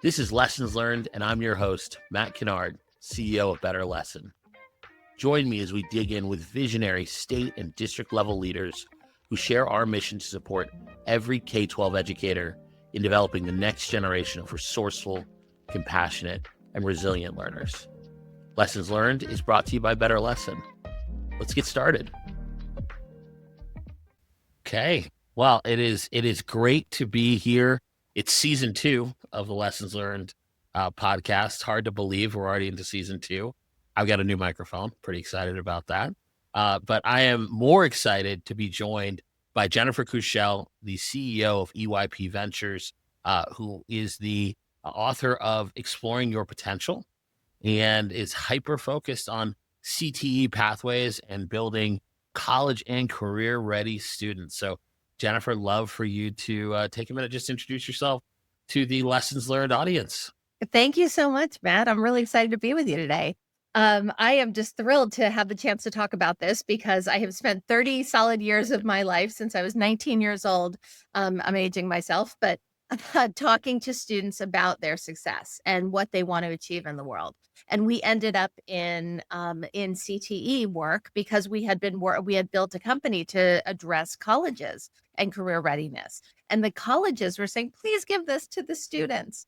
This is Lessons Learned, and I'm your host, Matt Kennard, CEO of Better Lesson. Join me as we dig in with visionary state and district level leaders who share our mission to support every K-12 educator in developing the next generation of resourceful, compassionate, and resilient learners. Lessons Learned is brought to you by Better Lesson. Let's get started. Okay. Well, it is great to be here. It's season 2 of the Lessons Learned podcast. Hard to believe we're already into season 2. I've got a new microphone. Pretty excited about that. But I am more excited to be joined by Jennifer Kushell, the CEO of EYP Ventures, who is the author of Exploring Your Potential and is hyper-focused on CTE pathways and building college and career-ready students. So, Jennifer, love for you to take a minute, just introduce yourself to the Lessons Learned audience. Thank you so much, Matt. I'm really excited to be with you today. I am just thrilled to have the chance to talk about this because I have spent 30 solid years of my life since I was 19 years old. I'm aging myself, but talking to students about their success and what they want to achieve in the world. And we ended up in CTE work because we had built a company to address colleges and career readiness. And the colleges were saying, please give this to the students.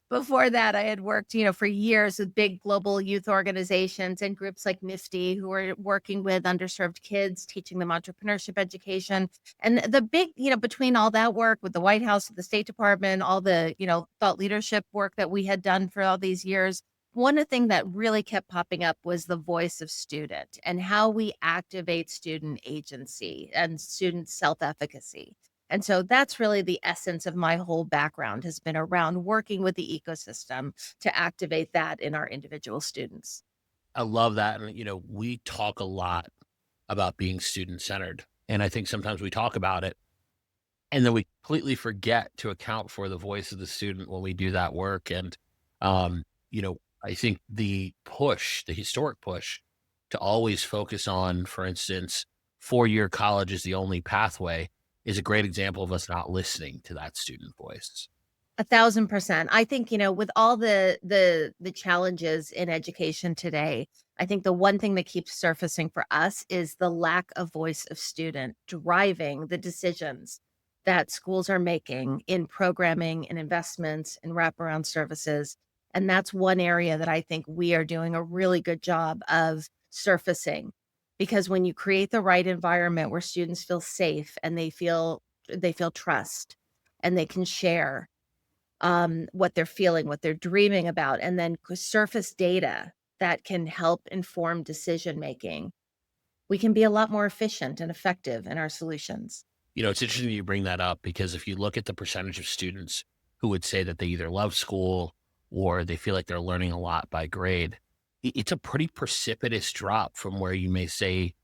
Before that, I had worked, for years with big global youth organizations and groups like NIFTY who were working with underserved kids, teaching them entrepreneurship education. And the big, between all that work with the White House, the State Department, all the, thought leadership work that we had done for all these years, one thing that really kept popping up was the voice of student and how we activate student agency and student self-efficacy. And so that's really the essence of my whole background has been around working with the ecosystem to activate that in our individual students. I love that. And, we talk a lot about being student-centered. And I think sometimes we talk about it and then we completely forget to account for the voice of the student when we do that work. And, I think the historic push to always focus on, for instance, 4-year college is the only pathway is a great example of us not listening to that student voice. 1,000%. I think, with all the challenges in education today, I think the one thing that keeps surfacing for us is the lack of voice of student driving the decisions that schools are making in programming and investments and wraparound services. And that's one area that I think we are doing a really good job of surfacing. Because when you create the right environment where students feel safe and they feel trust and they can share what they're feeling, what they're dreaming about, and then surface data that can help inform decision making, we can be a lot more efficient and effective in our solutions. It's interesting you bring that up because if you look at the percentage of students who would say that they either love school or they feel like they're learning a lot by grade, it's a pretty precipitous drop from where you may say,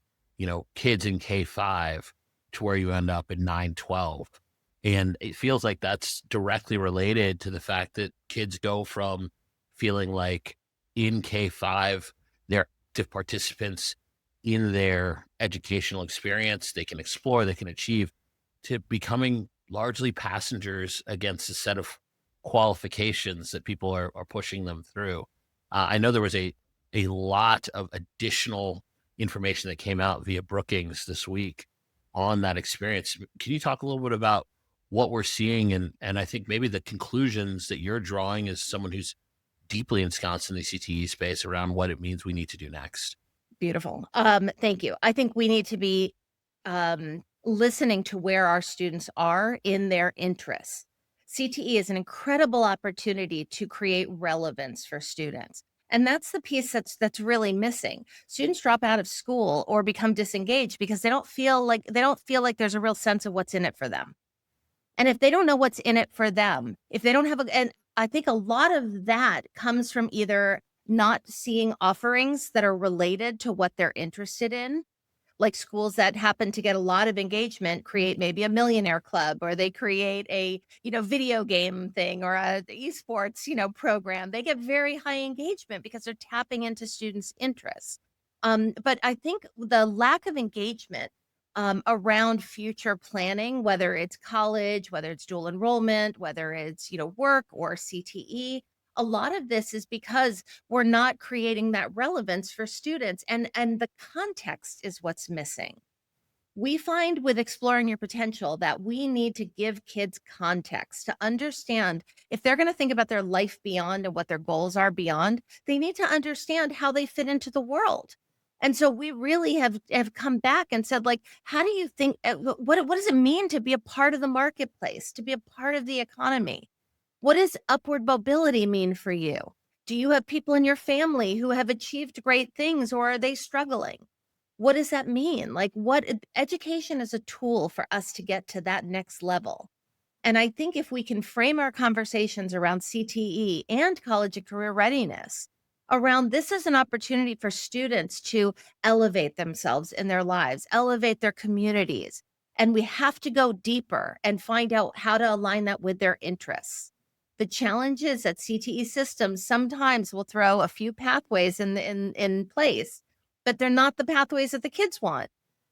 kids in K-5 to where you end up in 9-12. And it feels like that's directly related to the fact that kids go from feeling like in K-5, they're active participants in their educational experience. They can explore, they can achieve, to becoming largely passengers against a set of qualifications that people are pushing them through. I know there was a lot of additional information that came out via Brookings this week on that experience. Can you talk a little bit about what we're seeing and I think maybe the conclusions that you're drawing as someone who's deeply ensconced in the CTE space around what it means we need to do next? Beautiful. Thank you. I think we need to be listening to where our students are in their interests. CTE is an incredible opportunity to create relevance for students. And that's the piece that's really missing. Students drop out of school or become disengaged because they don't feel like there's a real sense of what's in it for them. And if they don't know what's in it for them, if they don't have and I think a lot of that comes from either not seeing offerings that are related to what they're interested in, like schools that happen to get a lot of engagement create maybe a millionaire club, or they create a, video game thing or a esports, program. They get very high engagement because they're tapping into students' interests. But I think the lack of engagement around future planning, whether it's college, whether it's dual enrollment, whether it's, work or CTE. A lot of this is because we're not creating that relevance for students, and the context is what's missing. We find with exploring your potential that we need to give kids context to understand if they're going to think about their life beyond and what their goals are beyond, they need to understand how they fit into the world. And so we really have come back and said, like, how do you think what does it mean to be a part of the marketplace, to be a part of the economy? What does upward mobility mean for you? Do you have people in your family who have achieved great things, or are they struggling? What does that mean? Like, education is a tool for us to get to that next level. And I think if we can frame our conversations around CTE and college and career readiness around this is an opportunity for students to elevate themselves in their lives, elevate their communities. And we have to go deeper and find out how to align that with their interests. The challenge is that CTE systems sometimes will throw a few pathways in place, but they're not the pathways that the kids want.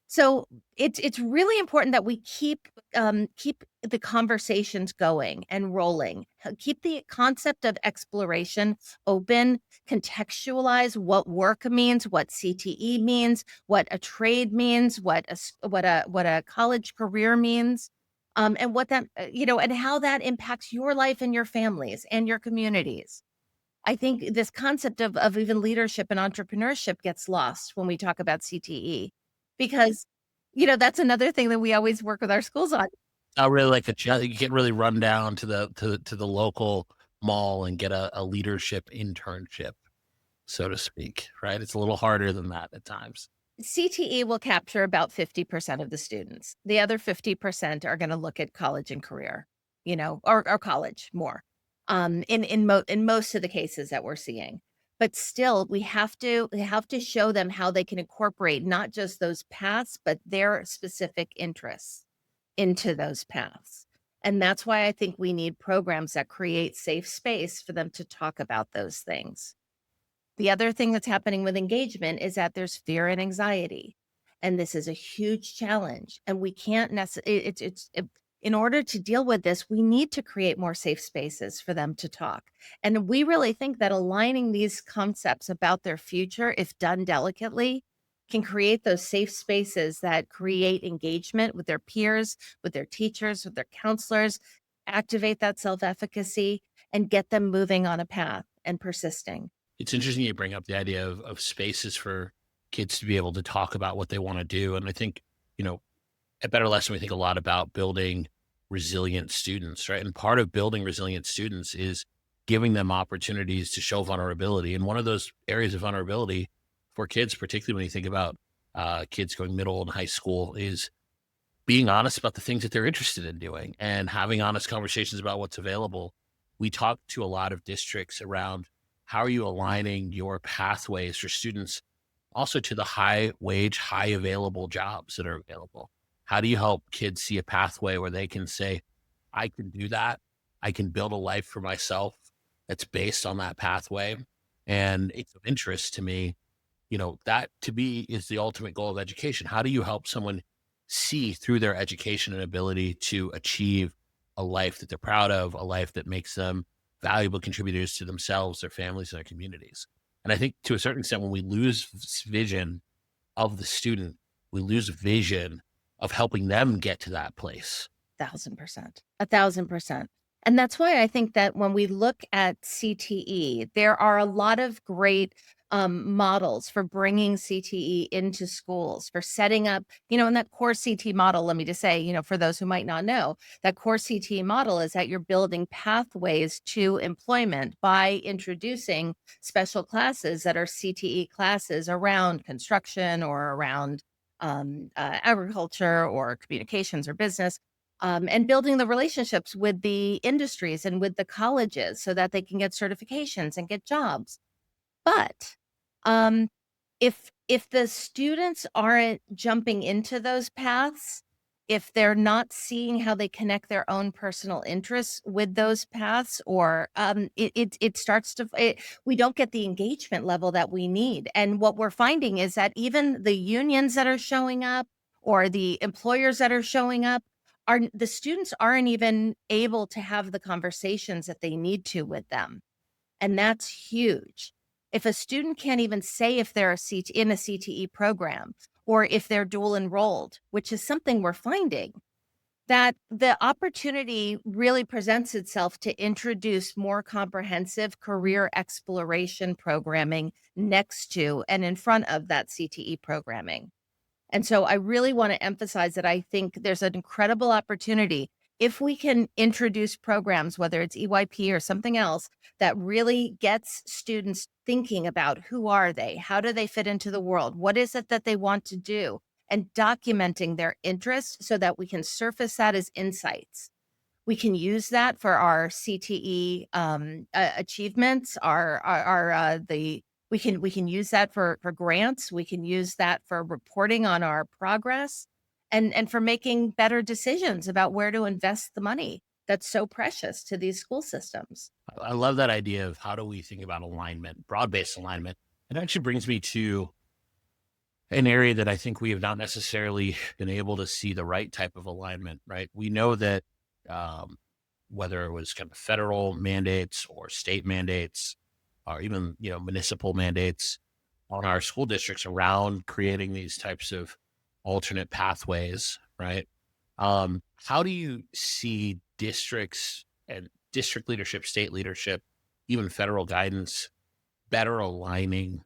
So it's really important that we keep the conversations going and rolling. Keep the concept of exploration open, contextualize what work means, what CTE means, what a trade means, what a college career means, and what that and how that impacts your life and your families and your communities. I think this concept of even leadership and entrepreneurship gets lost when we talk about CTE because, that's another thing that we always work with our schools on. I really like that you can really run down to the local mall and get a leadership internship, so to speak, right? It's a little harder than that at times. CTE will capture about 50% of the students. The other 50% are gonna look at college and career, or college more, in most of the cases that we're seeing. But still, we have to show them how they can incorporate not just those paths, but their specific interests into those paths. And that's why I think we need programs that create safe space for them to talk about those things. The other thing that's happening with engagement is that there's fear and anxiety, and this is a huge challenge, and we can't necessarily. In order to deal with this, we need to create more safe spaces for them to talk, and we really think that aligning these concepts about their future, if done delicately, can create those safe spaces that create engagement with their peers, with their teachers, with their counselors, activate that self-efficacy, and get them moving on a path and persisting. It's interesting you bring up the idea of spaces for kids to be able to talk about what they wanna do, and I think, you know, at Better Lesson, we think a lot about building resilient students, right? And part of building resilient students is giving them opportunities to show vulnerability. And one of those areas of vulnerability for kids, particularly when you think about kids going middle and high school, is being honest about the things that they're interested in doing and having honest conversations about what's available. We talk to a lot of districts around how are you aligning your pathways for students also to the high wage, high available jobs that are available. How do you help kids see a pathway where they can say, I can do that? I can build a life for myself that's based on that pathway. And it's of interest to me, that to me is the ultimate goal of education. How do you help someone see through their education and ability to achieve a life that they're proud of, a life that makes them valuable contributors to themselves, their families, and their communities? And I think to a certain extent, when we lose vision of the student, we lose vision of helping them get to that place. 1,000%. 1,000%. And that's why I think that when we look at CTE, there are a lot of great models for bringing CTE into schools, for setting up, in that core CT model, let me just say, for those who might not know, that core CT model is that you're building pathways to employment by introducing special classes that are CTE classes around construction or around agriculture or communications or business, and building the relationships with the industries and with the colleges so that they can get certifications and get jobs. But um, if the students aren't jumping into those paths, if they're not seeing how they connect their own personal interests with those paths, or it starts to we don't get the engagement level that we need. And what we're finding is that even the unions that are showing up, or the employers that are showing up, are the students aren't even able to have the conversations that they need to with them. And that's huge. If a student can't even say if they're in a CTE program or if they're dual enrolled, which is something we're finding, that the opportunity really presents itself to introduce more comprehensive career exploration programming next to and in front of that CTE programming. And so I really want to emphasize that I think there's an incredible opportunity if we can introduce programs, whether it's EYP or something else, that really gets students thinking about who are they? How do they fit into the world? What is it that they want to do? And documenting their interests so that we can surface that as insights. We can use that for our CTE, achievements, the we can use that for grants, we can use that for reporting on our progress, and for making better decisions about where to invest the money that's so precious to these school systems. I love that idea of how do we think about alignment, broad-based alignment. It actually brings me to an area that I think we have not necessarily been able to see the right type of alignment, right? We know that um, whether it was kind of federal mandates or state mandates or even, municipal mandates on our school districts around creating these types of alternate pathways, right? How do you see districts and district leadership, state leadership, even federal guidance better aligning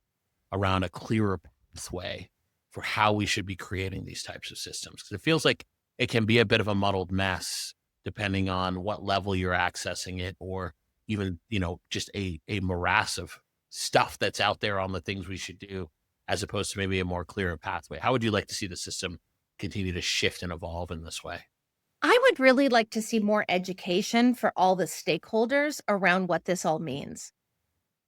around a clearer pathway for how we should be creating these types of systems? Because it feels like it can be a bit of a muddled mess depending on what level you're accessing it, or even, just a morass of stuff that's out there on the things we should do, as opposed to maybe a more clearer pathway. How would you like to see the system continue to shift and evolve in this way? I would really like to see more education for all the stakeholders around what this all means.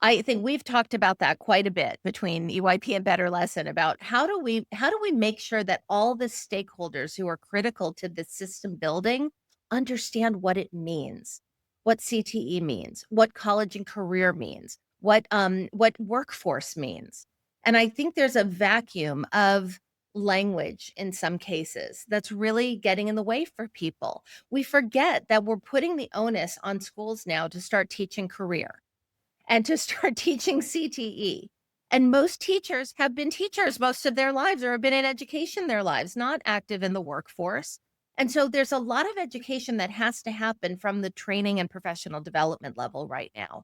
I think we've talked about that quite a bit between EYP and Better Lesson about how do we make sure that all the stakeholders who are critical to the system building understand what it means, what CTE means, what college and career means, what workforce means. And I think there's a vacuum of language in some cases that's really getting in the way for people. We forget that we're putting the onus on schools now to start teaching career and to start teaching CTE. And most teachers have been teachers most of their lives or have been in education their lives, not active in the workforce. And so there's a lot of education that has to happen from the training and professional development level right now.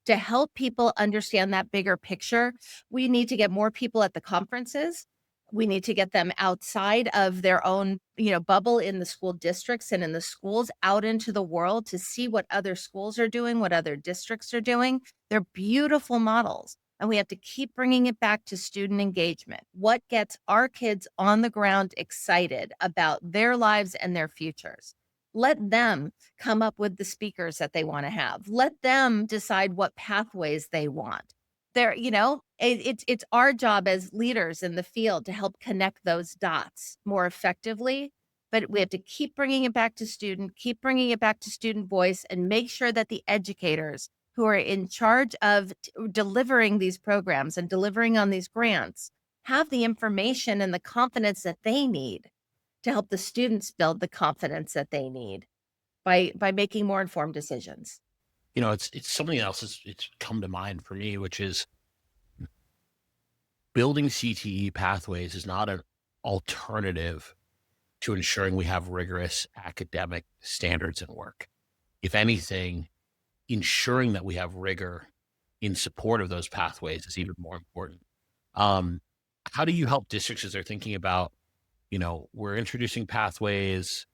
To help people understand that bigger picture, we need to get more people at the conferences. We need to get them outside of their own, bubble in the school districts and in the schools out into the world to see what other schools are doing, what other districts are doing. They're beautiful models. And we have to keep bringing it back to student engagement. What gets our kids on the ground excited about their lives and their futures? Let them come up with the speakers that they want to have. Let them decide what pathways they want. It's our job as leaders in the field to help connect those dots more effectively. But we have to keep bringing it back to keep bringing it back to student voice, and make sure that the educators who are in charge of delivering these programs and delivering on these grants have the information and the confidence that they need to help the students build the confidence that they need by making more informed decisions. It's something else it's come to mind for me, which is building CTE pathways is not an alternative to ensuring we have rigorous academic standards in work. If anything, ensuring that we have rigor in support of those pathways is even more important. Um, how do you help districts as they're thinking about, we're introducing pathways,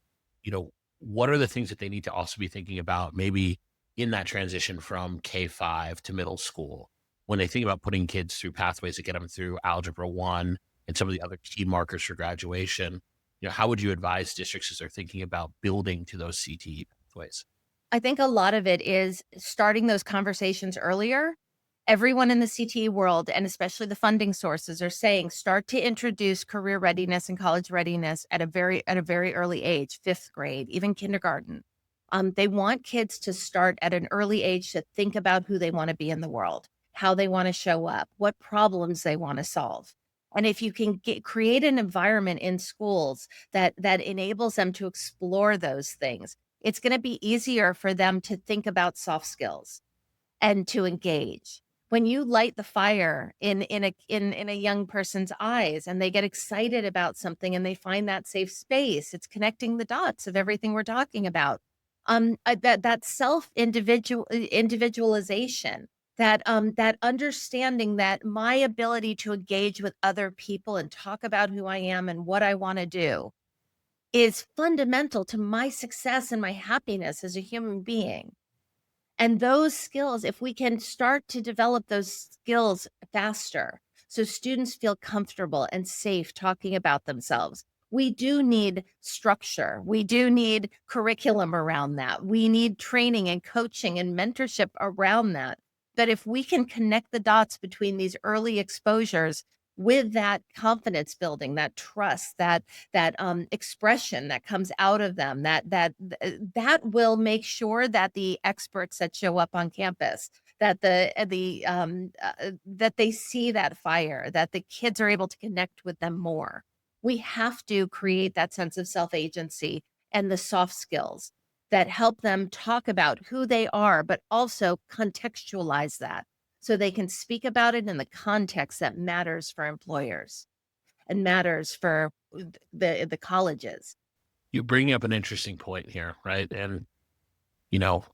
what are the things that they need to also be thinking about maybe in that transition from K-5 to middle school when they think about putting kids through pathways to get them through Algebra 1 and some of the other key markers for graduation? How would you advise districts as they're thinking about building to those CTE pathways? I think a lot of it is starting those conversations earlier. Everyone in the CTE world, and especially the funding sources, are saying start to introduce career readiness and college readiness at a very early age, 5th grade, even kindergarten. They want kids to start at an early age to think about who they want to be in the world, how they want to show up, what problems they want to solve. And if you can create an environment in schools that enables them to explore those things, it's going to be easier for them to think about soft skills and to engage. When you light the fire in a young person's eyes and they get excited about something and they find that safe space, it's connecting the dots of everything we're talking about. That self individualization, that understanding that my ability to engage with other people and talk about who I am and what I want to do is fundamental to my success and my happiness as a human being. And those skills, if we can start to develop those skills faster, so students feel comfortable and safe talking about themselves. We do need structure. We do need curriculum around that. We need training and coaching and mentorship around that. But if we can connect the dots between these early exposures with that confidence building, that trust, that expression that comes out of them, that will make sure that the experts that show up on campus, that they see that fire, that the kids are able to connect with them more. We have to create that sense of self-agency and the soft skills that help them talk about who they are, but also contextualize that so they can speak about it in the context that matters for employers and matters for the colleges. You bring up an interesting point here, right? And, you know,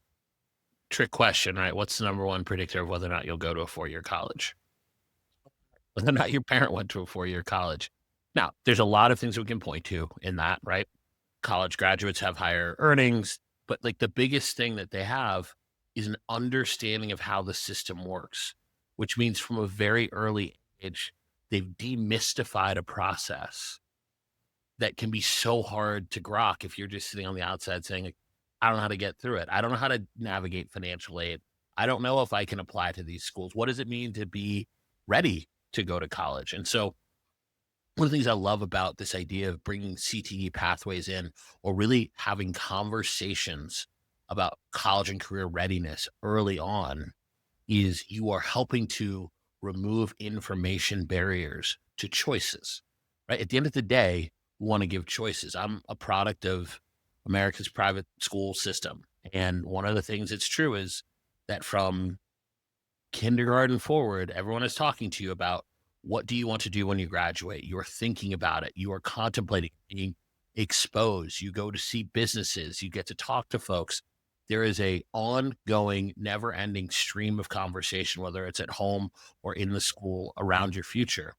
trick question, right? What's the number one predictor of whether or not you'll go to a 4-year college? Whether or not your parent went to a 4-year college. Now, there's a lot of things we can point to in that, right? College graduates have higher earnings, but like the biggest thing that they have is an understanding of how the system works, which means from a very early age, they've demystified a process that can be so hard to grok if you're just sitting on the outside saying, like, I don't know how to get through it. I don't know how to navigate financial aid. I don't know if I can apply to these schools. What does it mean to be ready to go to college? And so one of the things I love about this idea of bringing CTE pathways in or really having conversations about college and career readiness early on is you are helping to remove information barriers to choices, right? At the end of the day, we want to give choices. I'm a product of America's private school system. And one of the things that's true is that from kindergarten forward, everyone is talking to you about what do you want to do when you graduate? You're thinking about it. You are contemplating being exposed. You go to see businesses. You get to talk to folks. There is a ongoing, never-ending stream of conversation, whether it's at home or in the school around your future.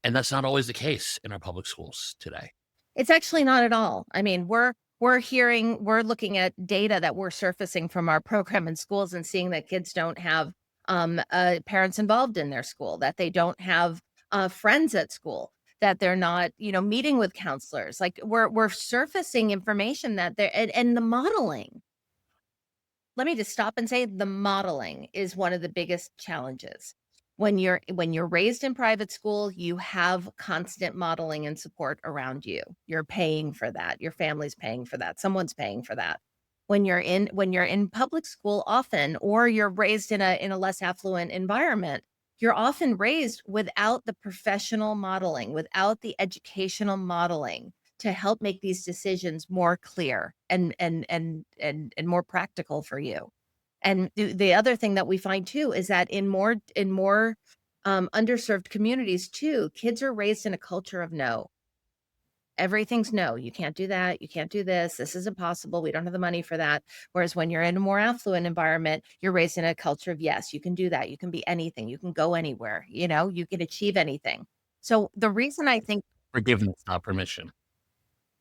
And that's not always the case in our public schools today. It's actually not at all. I mean, we're looking at data that we're surfacing from our program in schools and seeing that kids don't have parents involved in their school, that they don't have friends at school, that they're not, meeting with counselors. Like we're surfacing information that they're and the modeling. Let me just stop and say the modeling is one of the biggest challenges. When you're raised in private school, you have constant modeling and support around you. You're paying for that. Your family's paying for that. Someone's paying for that. When you're in public school often, or you're raised in a less affluent environment, you're often raised without the professional modeling, without the educational modeling to help make these decisions more clear and more practical for you. And the other thing that we find too is that in more underserved communities too, kids are raised in a culture of no. Everything's no. You can't do that. You can't do this. This is impossible. We don't have the money for that. Whereas when you're in a more affluent environment, you're raised in a culture of yes, you can do that. You can be anything. You can go anywhere. You can achieve anything. So Forgiveness, not permission.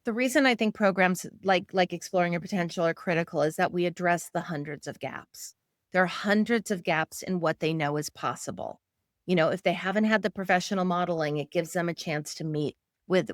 the reason I think programs like Exploring Your Potential are critical is that we address the hundreds of gaps. There are hundreds of gaps in what they know is possible. If they haven't had the professional modeling, it gives them a chance to meet with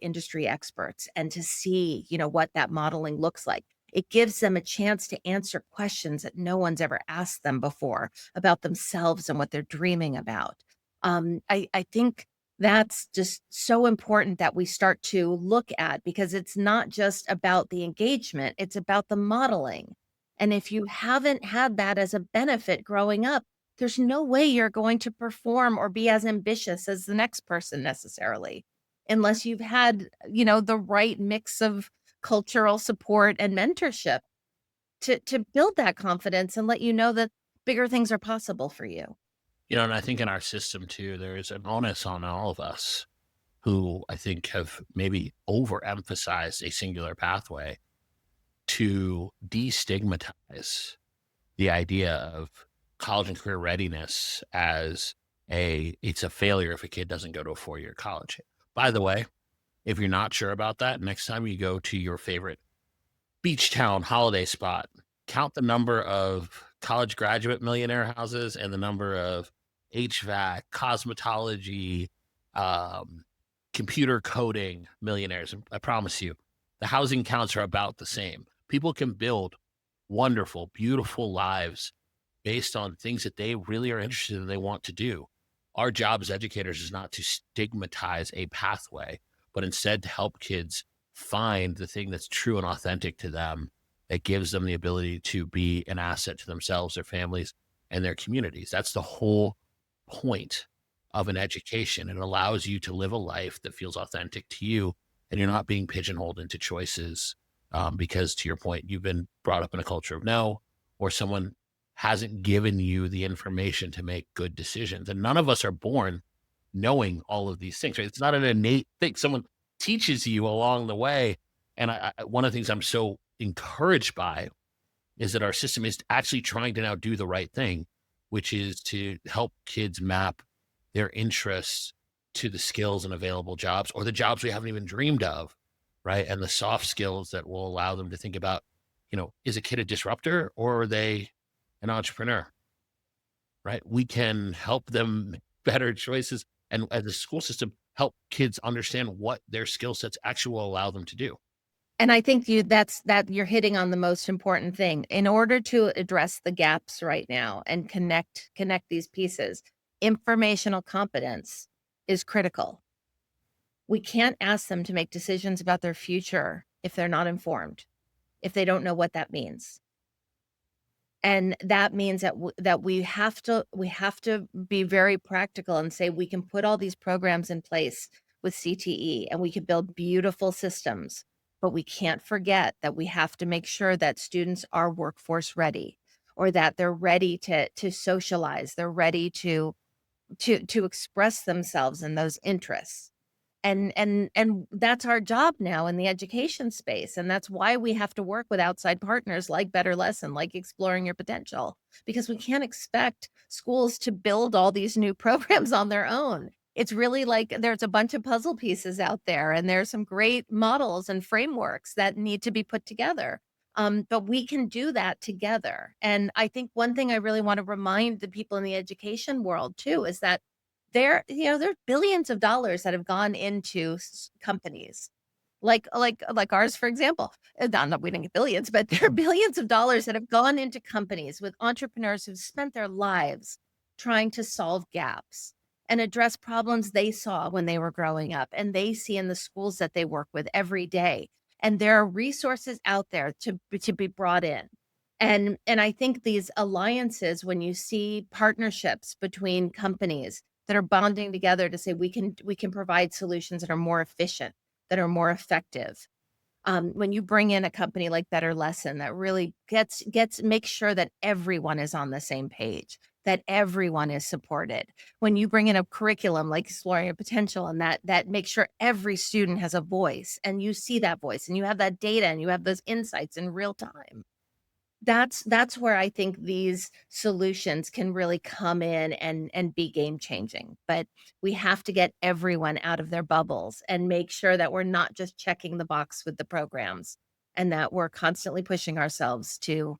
industry experts and to see, what that modeling looks like. It gives them a chance to answer questions that no one's ever asked them before about themselves and what they're dreaming about. I think that's just so important that we start to look at because it's not just about the engagement, it's about the modeling. And if you haven't had that as a benefit growing up, there's no way you're going to perform or be as ambitious as the next person necessarily, unless you've had, the right mix of cultural support and mentorship to build that confidence and let you know that bigger things are possible for you. And I think in our system too, there is an onus on all of us who I think have maybe overemphasized a singular pathway to destigmatize the idea of college and career readiness as it's a failure if a kid doesn't go to a 4-year college. By the way, if you're not sure about that, next time you go to your favorite beach town holiday spot, count the number of college graduate millionaire houses and the number of HVAC, cosmetology, um, computer coding millionaires. And I promise you, the housing counts are about the same. People can build wonderful, beautiful lives based on things that they really are interested in, they want to do. Our job as educators is not to stigmatize a pathway, but instead to help kids find the thing that's true and authentic to them that gives them the ability to be an asset to themselves, their families, and their communities. That's the whole point of an education. It allows you to live a life that feels authentic to you, and you're not being pigeonholed into choices because, to your point, you've been brought up in a culture of no, or someone hasn't given you the information to make good decisions. And none of us are born knowing all of these things, right? It's not an innate thing. Someone teaches you along the way. And one of the things I'm so encouraged by is that our system is actually trying to now do the right thing, which is to help kids map their interests to the skills and available jobs or the jobs we haven't even dreamed of, right? And the soft skills that will allow them to think about, is a kid a disruptor or are they an entrepreneur, right? We can help them make better choices and as a school system, help kids understand what their skill sets actually will allow them to do. And I think that you're hitting on the most important thing. In order to address the gaps right now and connect these pieces, informational competence is critical. We can't ask them to make decisions about their future if they're not informed, if they don't know what that means. And that means that we have to be very practical and say we can put all these programs in place with CTE and we can build beautiful systems, but we can't forget that we have to make sure that students are workforce ready or that they're ready to socialize, they're ready to express themselves in those interests. And that's our job now in the education space, and that's why we have to work with outside partners like Better Lesson, like Exploring Your Potential, because we can't expect schools to build all these new programs on their own. It's really like there's a bunch of puzzle pieces out there, and there's some great models and frameworks that need to be put together. But we can do that together. And I think one thing I really want to remind the people in the education world too is that there are billions of dollars that have gone into companies like ours, for example. Not we didn't get billions, but there are billions of dollars that have gone into companies with entrepreneurs who've spent their lives trying to solve gaps and address problems they saw when they were growing up and they see in the schools that they work with every day. And there are resources out there to be brought in. And I think these alliances, when you see partnerships between companies that are bonding together to say we can provide solutions that are more efficient, that are more effective. When you bring in a company like Better Lesson that really makes sure that everyone is on the same page, that everyone is supported. When you bring in a curriculum like Exploring Your Potential and that makes sure every student has a voice and you see that voice and you have that data and you have those insights in real time. That's where I think these solutions can really come in and be game changing. But we have to get everyone out of their bubbles and make sure that we're not just checking the box with the programs and that we're constantly pushing ourselves to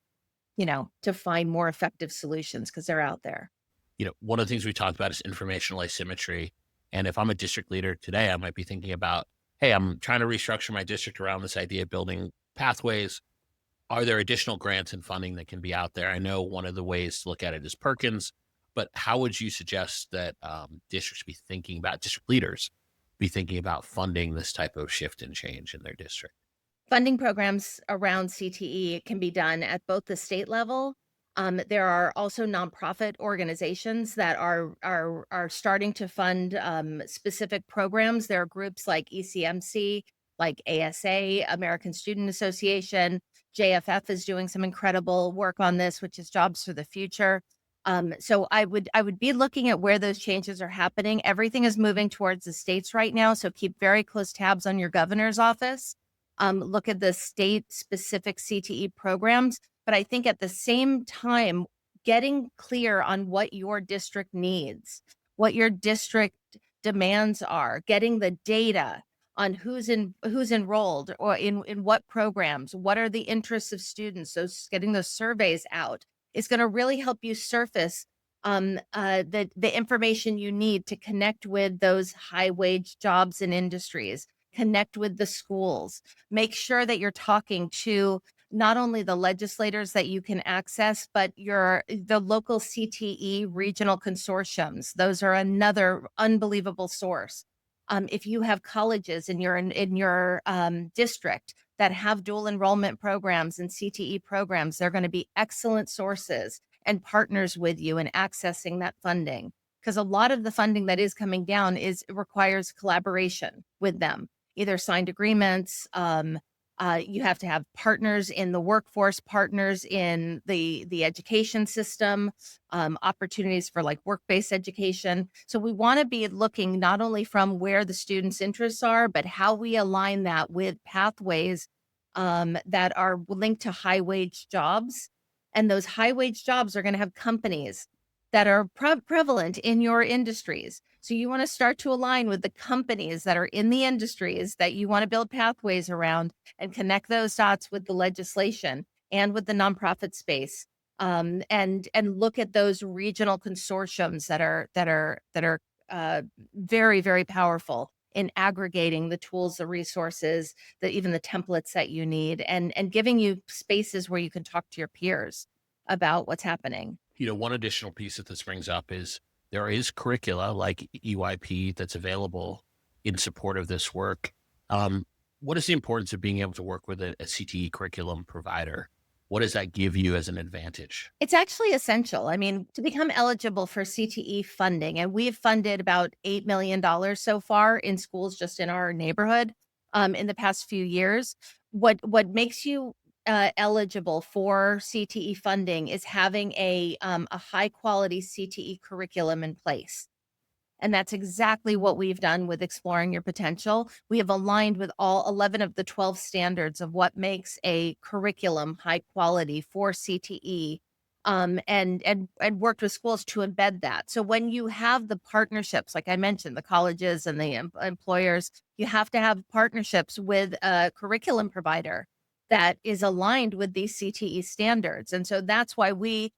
find more effective solutions because they're out there. One of the things we talked about is informational asymmetry. And if I'm a district leader today, I might be thinking about, hey, I'm trying to restructure my district around this idea of building pathways. Are there additional grants and funding that can be out there? I know one of the ways to look at it is Perkins, but how would you suggest that district leaders be thinking about funding this type of shift and change in their district? Funding programs around CTE can be done at both the state level There are also nonprofit organizations that are starting to fund specific programs. There are groups like ECMC, like ASA, American Student Association. JFF is doing some incredible work on this, which is Jobs for the Future. So I would be looking at where those changes are happening. Everything is moving towards the states right now, so keep very close tabs on your governor's office. Look at the state specific CTE programs, but I think at the same time, getting clear on what your district needs, what your district demands are, getting the data on who's enrolled or in what programs, what are the interests of students, those getting those surveys out is going to really help you surface the information you need to connect with those high wage jobs and industries, connect with the schools, make sure that you're talking to not only the legislators that you can access, but the local CTE regional consortiums. Those are another unbelievable source. If you have colleges in your district that have dual enrollment programs and CTE programs, they're going to be excellent sources and partners with you in accessing that funding. Because a lot of the funding that is coming down requires collaboration with them, either signed agreements, you have to have partners in the workforce, partners in the education system, opportunities for like work-based education. So we want to be looking not only from where the students' interests are, but how we align that with pathways that are linked to high wage jobs. And those high wage jobs are going to have companies that are prevalent in your industries. So you want to start to align with the companies that are in the industries that you want to build pathways around and connect those dots with the legislation and with the nonprofit space. And look at those regional consortiums that are very, very powerful in aggregating the tools, the resources, even the templates that you need, and giving you spaces where you can talk to your peers about what's happening. One additional piece that this brings up is there is curricula like EYP that's available in support of this work. Um, what is the importance of being able to work with a CTE curriculum provider? What does that give you as an advantage? It's actually essential. I mean, to become eligible for CTE funding, and we've funded about $8 million so far in schools just in our neighborhood in the past few years. What makes you eligible for CTE funding is having a high quality CTE curriculum in place. And that's exactly what we've done with Exploring Your Potential. We have aligned with all 11 of the 12 standards of what makes a curriculum high quality for CTE, and worked with schools to embed that. So when you have the partnerships, like I mentioned, the colleges and the employers, you have to have partnerships with a curriculum provider that is aligned with these CTE standards. And so that's why we've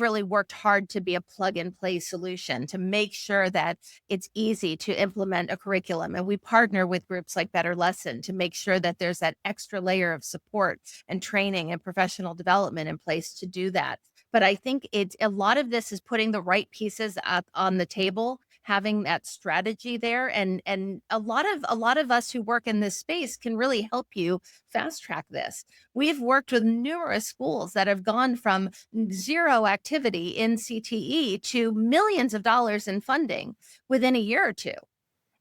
really worked hard to be a plug and play solution to make sure that it's easy to implement a curriculum. And we partner with groups like Better Lesson to make sure that there's that extra layer of support and training and professional development in place to do that. But I think it's a lot of this is putting the right pieces on the table, having that strategy there, and a lot of us who work in this space can really help you fast track this. We've worked with numerous schools that have gone from zero activity in CTE to millions of dollars in funding within a year or two.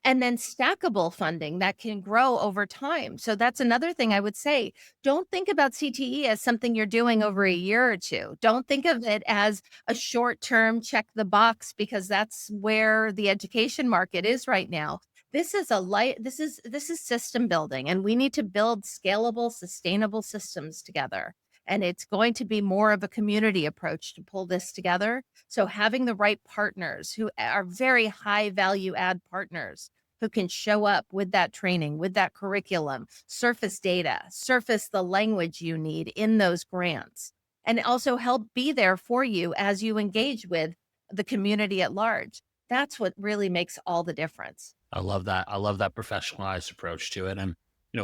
And then stackable funding that can grow over time. So that's another thing I would say. Don't think about CTE as something you're doing over a year or two. Don't think of it as a short term check the box because that's where the education market is right now. This is system building, and we need to build scalable, sustainable systems together. And it's going to be more of a community approach to pull this together. So having the right partners who are very high value add partners who can show up with that training, with that curriculum, surface data, surface the language you need in those grants, and also help be there for you as you engage with the community at large. That's what really makes all the difference. I love that. I love that professionalized approach to it. And,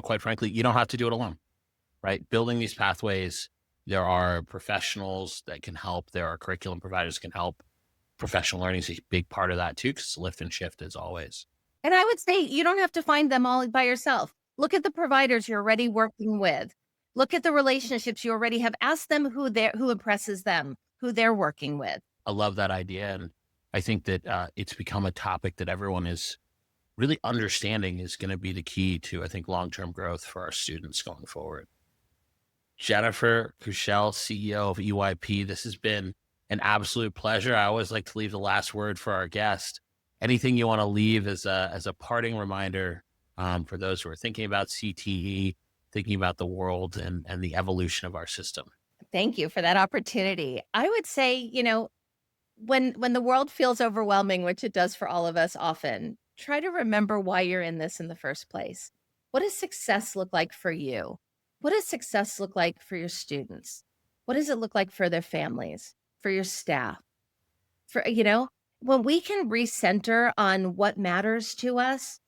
quite frankly, you don't have to do it alone, right? Building these pathways, there are professionals that can help. There are curriculum providers that can help. Professional learning is a big part of that too, because it's lift and shift as always. And I would say you don't have to find them all by yourself. Look at the providers you're already working with. Look at the relationships you already have. Ask them who impresses them, who they're working with. I love that idea. And I think that it's become a topic that everyone is really understanding is going to be the key to, I think, long-term growth for our students going forward. Jennifer Kushell, CEO of EYP, this has been an absolute pleasure. I always like to leave the last word for our guest. Anything you want to leave as a parting reminder for those who are thinking about CTE, thinking about the world and the evolution of our system? Thank you for that opportunity. I would say, when the world feels overwhelming, which it does for all of us often, try to remember why you're in this in the first place. What does success look like for you? What does success look like for your students? What does it look like for their families, for your staff? When we can recenter on what matters to us,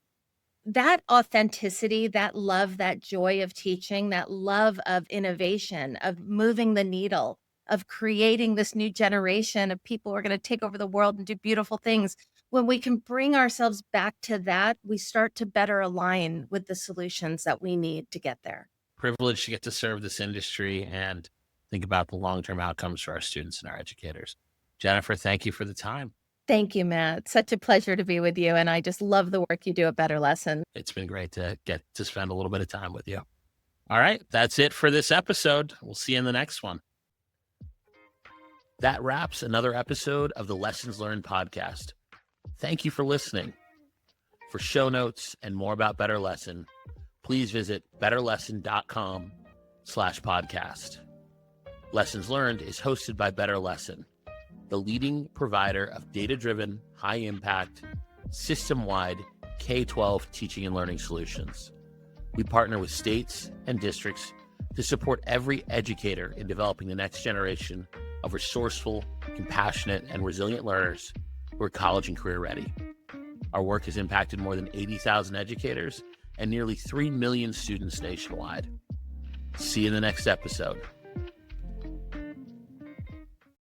that authenticity, that love, that joy of teaching, that love of innovation, of moving the needle, of creating this new generation of people who are going to take over the world and do beautiful things. When we can bring ourselves back to that, we start to better align with the solutions that we need to get there. Privileged to get to serve this industry and think about the long-term outcomes for our students and our educators. Jennifer, thank you for the time. Thank you, Matt. Such a pleasure to be with you. And I just love the work you do at Better Lesson. It's been great to get to spend a little bit of time with you. All right, that's it for this episode. We'll see you in the next one. That wraps another episode of the Lessons Learned podcast. Thank you for listening. For show notes and more about Better Lesson, please visit betterlesson.com/podcast. Lessons Learned is hosted by Better Lesson, the leading provider of data-driven, high-impact, system-wide K-12 teaching and learning solutions. We partner with states and districts to support every educator in developing the next generation of resourceful, compassionate, and resilient learners who are college and career ready. Our work has impacted more than 80,000 educators and nearly 3 million students nationwide. See you in the next episode.